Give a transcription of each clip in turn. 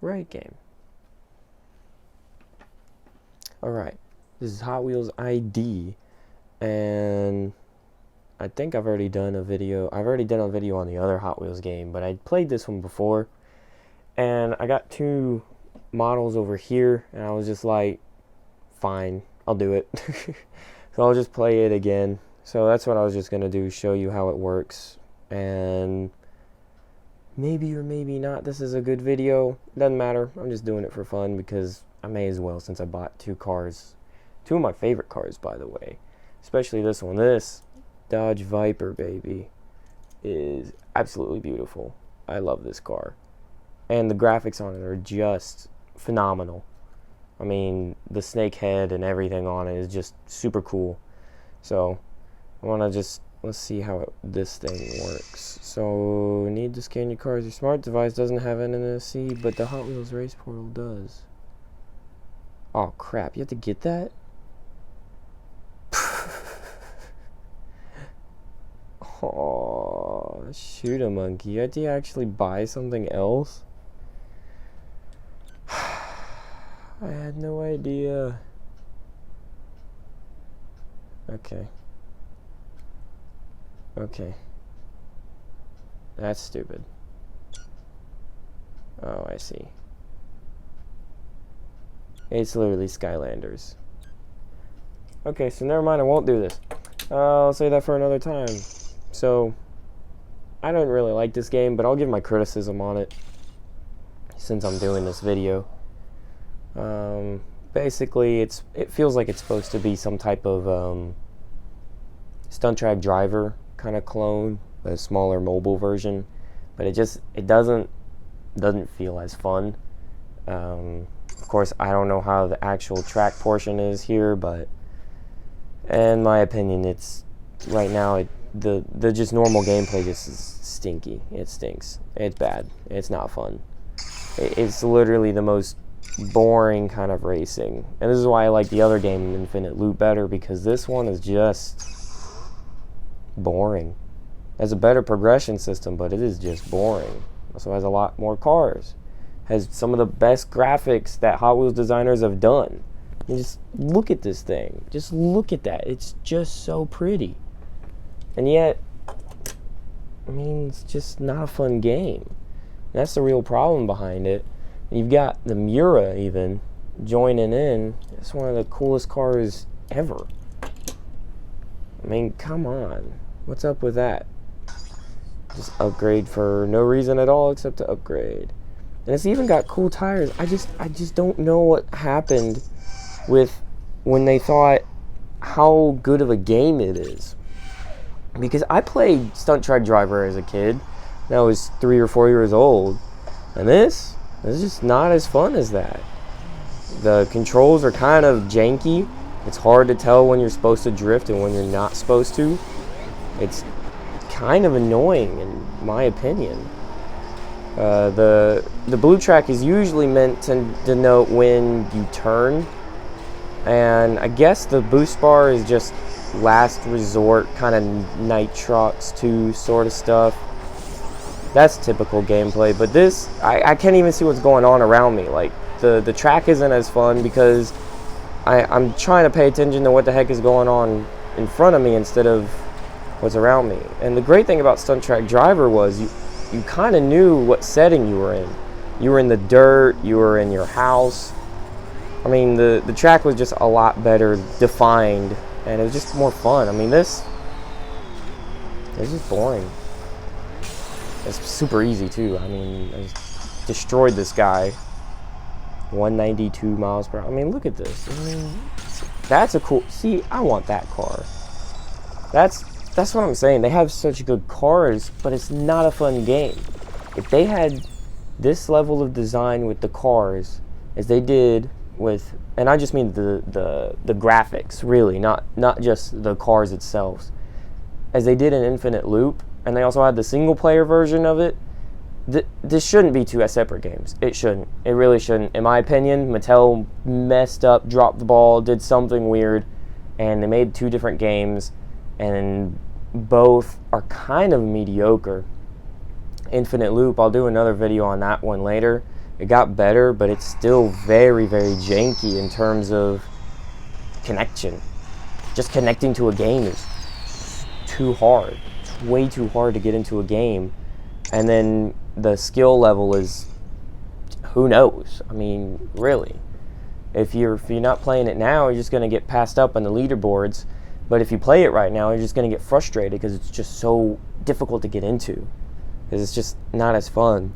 Right game. Alright, this is Hot Wheels ID, and I think I've already done a video. I've already done a video on the other Hot Wheels game, but I played this one before, and I got two models over here, and I was just like, fine, I'll do it. So I'll just play it again. So that's what I was just going to do, show you how it works, and maybe or maybe not this is a good video. Doesn't matter, I'm just doing it for fun because I may as well, since I bought two cars. Two of my favorite cars, by the way. Especially this one. This Dodge Viper, baby, is absolutely beautiful. I love this car. And the graphics on it are just phenomenal. I mean, the snake head and everything on it is just super cool. So, I want to just, let's see how this thing works. So, need to scan your cars. Your smart device doesn't have NFC, but the Hot Wheels race portal does. Oh crap, you have to get that? Oh, shoot a monkey. You had to actually buy something else? I had no idea. Okay. Okay. That's stupid. Oh, I see. It's literally Skylanders. Okay, so never mind, I won't do this. I'll say that for another time. So, I don't really like this game, but I'll give my criticism on it since I'm doing this video. Basically, it feels like it's supposed to be some type of stunt track driver kind of clone, a smaller mobile version, but it doesn't feel as fun. Of course, I don't know how the actual track portion is here, but in my opinion, it's right now the just normal gameplay just is stinky. It stinks. It's bad. It's not fun. It's literally the most boring kind of racing, and this is why I like the other game, Infinite Loop, better, because this one is just boring. It has a better progression system, but it is just boring. Also has a lot more cars. Has some of the best graphics that Hot Wheels designers have done. You just look at this thing. Just look at that. It's just so pretty. And yet, I mean, it's just not a fun game. And that's the real problem behind it. You've got the Mura even joining in. It's one of the coolest cars ever. I mean, come on. What's up with that? Just upgrade for no reason at all except to upgrade. And it's even got cool tires. I just don't know what happened with when they thought how good of a game it is. Because I played Stunt Track Driver as a kid. And I was 3 or 4 years old. And this is just not as fun as that. The controls are kind of janky. It's hard to tell when you're supposed to drift and when you're not supposed to. It's kind of annoying in my opinion. The blue track is usually meant to denote when you turn, and I guess the boost bar is just last resort kind of Nitrox 2 sort of stuff. That's typical gameplay, but this, I can't even see what's going on around me. Like, the track isn't as fun because I'm trying to pay attention to what the heck is going on in front of me instead of what's around me. And the great thing about Stunt Track Driver was you kind of knew what setting you were in. You were in the dirt, you were in your house. I mean, the track was just a lot better defined, and it was just more fun. I mean, this is just boring. It's super easy, too. I mean, I just destroyed this guy. 192 miles per hour. I mean, look at this. I mean, that's a cool... See, I want that car. That's what I'm saying. They have such good cars, but it's not a fun game. If they had this level of design with the cars as they did with, and I just mean the graphics, really, not just the cars itself, as they did in Infinite Loop, and they also had the single player version of it, this shouldn't be two separate games. It shouldn't. It really shouldn't. In my opinion, Mattel messed up, dropped the ball, did something weird, and they made two different games, and both are kind of mediocre. Infinite Loop, I'll do another video on that one later, It got better, but it's still very, very janky in terms of connection. Just connecting to a game is too hard. It's way too hard to get into a game. And then the skill level is, who knows? I mean, really. If you're not playing it now, you're just going to get passed up on the leaderboards. But if you play it right now, you're just going to get frustrated because it's just so difficult to get into. Because it's just not as fun.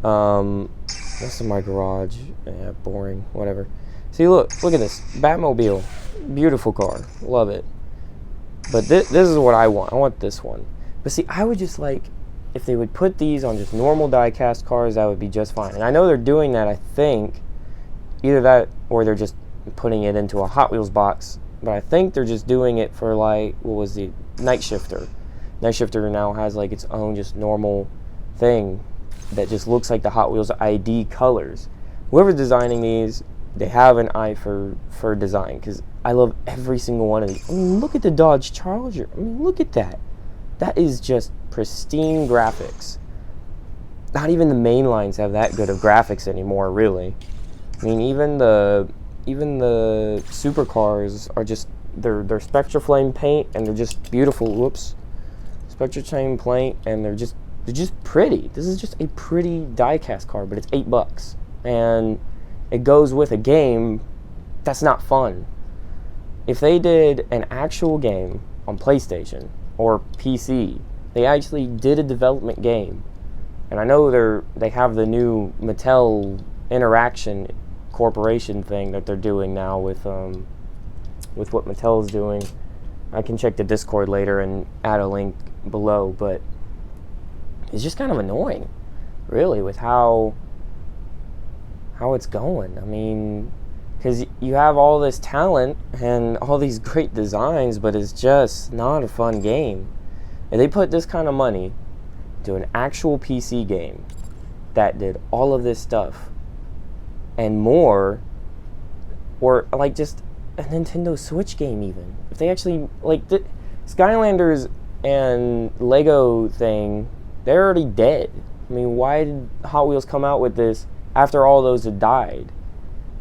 That's in my garage. Yeah, boring. Whatever. See, look at this. Batmobile. Beautiful car. Love it. But this is what I want. I want this one. But see, I would just like, if they would put these on just normal die-cast cars, that would be just fine. And I know they're doing that, I think. Either that or they're just putting it into a Hot Wheels box. But I think they're just doing it for, like, what was the Night Shifter. Night Shifter now has like its own just normal thing that just looks like the Hot Wheels ID colors. Whoever's designing these, they have an eye for design, because I love every single one of these. I mean, look at the Dodge Charger. I mean, look at that. That is just pristine graphics. Not even the main lines have that good of graphics anymore, really. I mean, even the supercars are just, they're Spectra Flame paint, and they're just beautiful. Whoops. Spectra Flame paint, and they're just pretty. This is just a pretty die-cast car, but it's $8, and it goes with a game that's not fun. If they did an actual game on PlayStation or PC, they actually did a development game, and I know they have the new Mattel Interaction Corporation thing that they're doing now with what Mattel's doing. I can check the Discord later and add a link below, but it's just kind of annoying, really, with how it's going. I mean, because you have all this talent and all these great designs, but it's just not a fun game. If they put this kind of money to an actual PC game that did all of this stuff and more, or like just a Nintendo Switch game even, if they actually, like, the Skylanders and Lego thing, they're already dead. I mean, why did Hot Wheels come out with this after all those had died?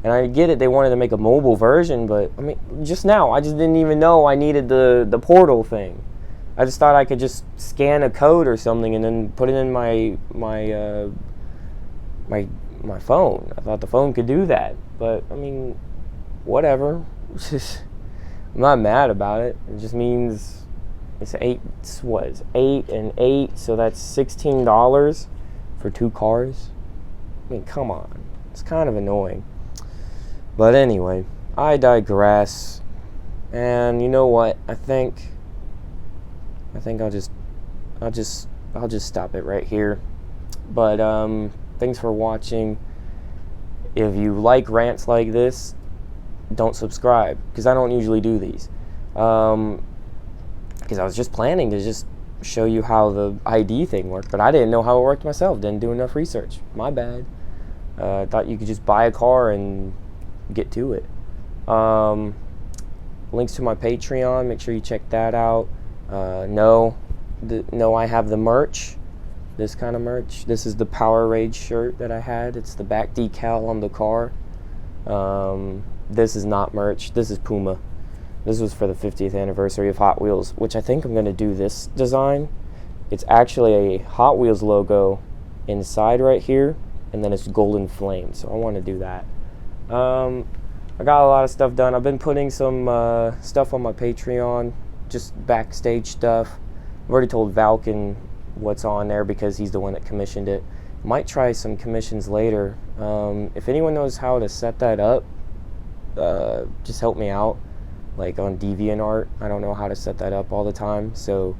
And I get it, they wanted to make a mobile version, but I mean, just now, I just didn't even know I needed the portal thing. I just thought I could just scan a code or something and then put it in my phone. I thought the phone could do that, but I mean, whatever. I'm not mad about it. It just means it's 8 and 8, so that's $16 for 2 cars. I mean, come on. It's kind of annoying. But anyway, I digress. And you know what? I think I'll just stop it right here. But thanks for watching. If you like rants like this, don't subscribe, because I don't usually do these. Because I was just planning to just show you how the ID thing worked, but I didn't know how it worked myself. Didn't do enough research. My bad. Thought you could just buy a car and get to it. Links to my Patreon. Make sure you check that out. No, I have the merch. This kind of merch. This is the Power Rage shirt that I had. It's the back decal on the car. This is not merch. This is Puma. This was for the 50th anniversary of Hot Wheels, which I think I'm going to do this design. It's actually a Hot Wheels logo inside right here, and then it's golden flame, so I want to do that. I got a lot of stuff done. I've been putting some stuff on my Patreon, just backstage stuff. I've already told Valken what's on there because he's the one that commissioned it. Might try some commissions later. If anyone knows how to set that up, just help me out. Like on DeviantArt, I don't know how to set that up all the time, so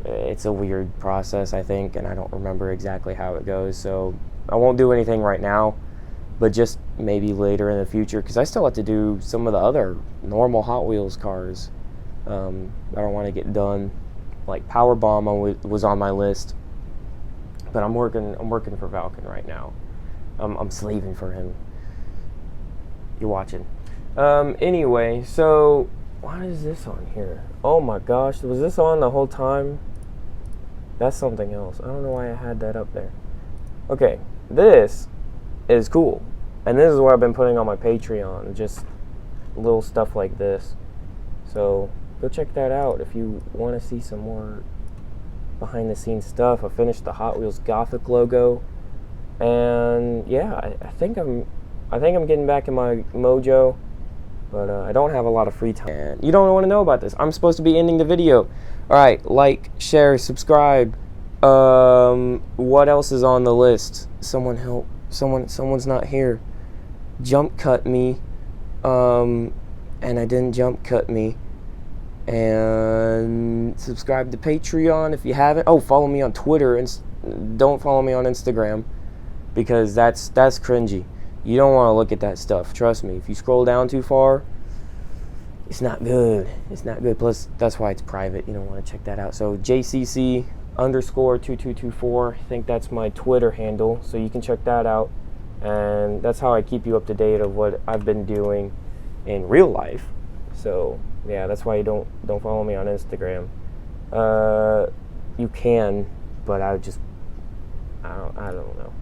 it's a weird process, I think, and I don't remember exactly how it goes, so I won't do anything right now, but just maybe later in the future, because I still have to do some of the other normal Hot Wheels cars. I don't want to get done. Like Powerbomb was on my list, but I'm working for Valken right now. I'm slaving for him. You're watching. Anyway, so what is this on here? Oh my gosh, was this on the whole time? That's something else. I don't know why I had that up there. Okay, this is cool. And this is what I've been putting on my Patreon, just little stuff like this. So go check that out if you want to see some more behind the scenes stuff. I finished the Hot Wheels Gothic logo, and yeah, I think I'm getting back in my mojo, but I don't have a lot of free time. And you don't want to know about this. I'm supposed to be ending the video. All right, like, share, subscribe. What else is on the list? Someone help. Someone's not here. Jump cut me, and I didn't jump cut me. And subscribe to Patreon if you haven't. Oh, follow me on Twitter, and don't follow me on Instagram, because that's cringy. You don't want to look at that stuff. Trust me. If you scroll down too far, it's not good. It's not good. Plus, that's why it's private. You don't want to check that out. So JayCee_2224. I think that's my Twitter handle. So you can check that out. And that's how I keep you up to date of what I've been doing in real life. So yeah, that's why you don't follow me on Instagram. You can, but I don't know.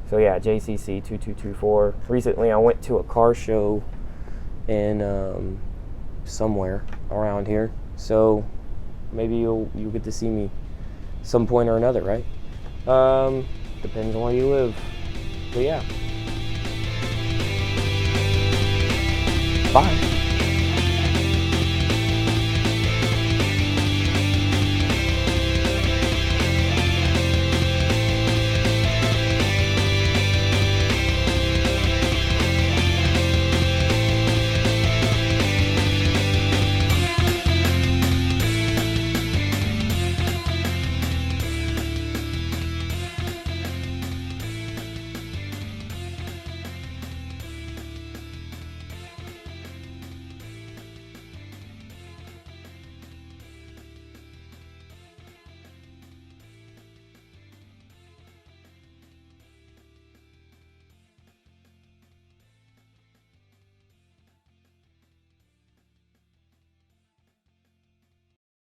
So yeah, JayCee2224. Recently, I went to a car show in somewhere around here. So maybe you'll get to see me some point or another, right? Depends on where you live. But yeah. Bye.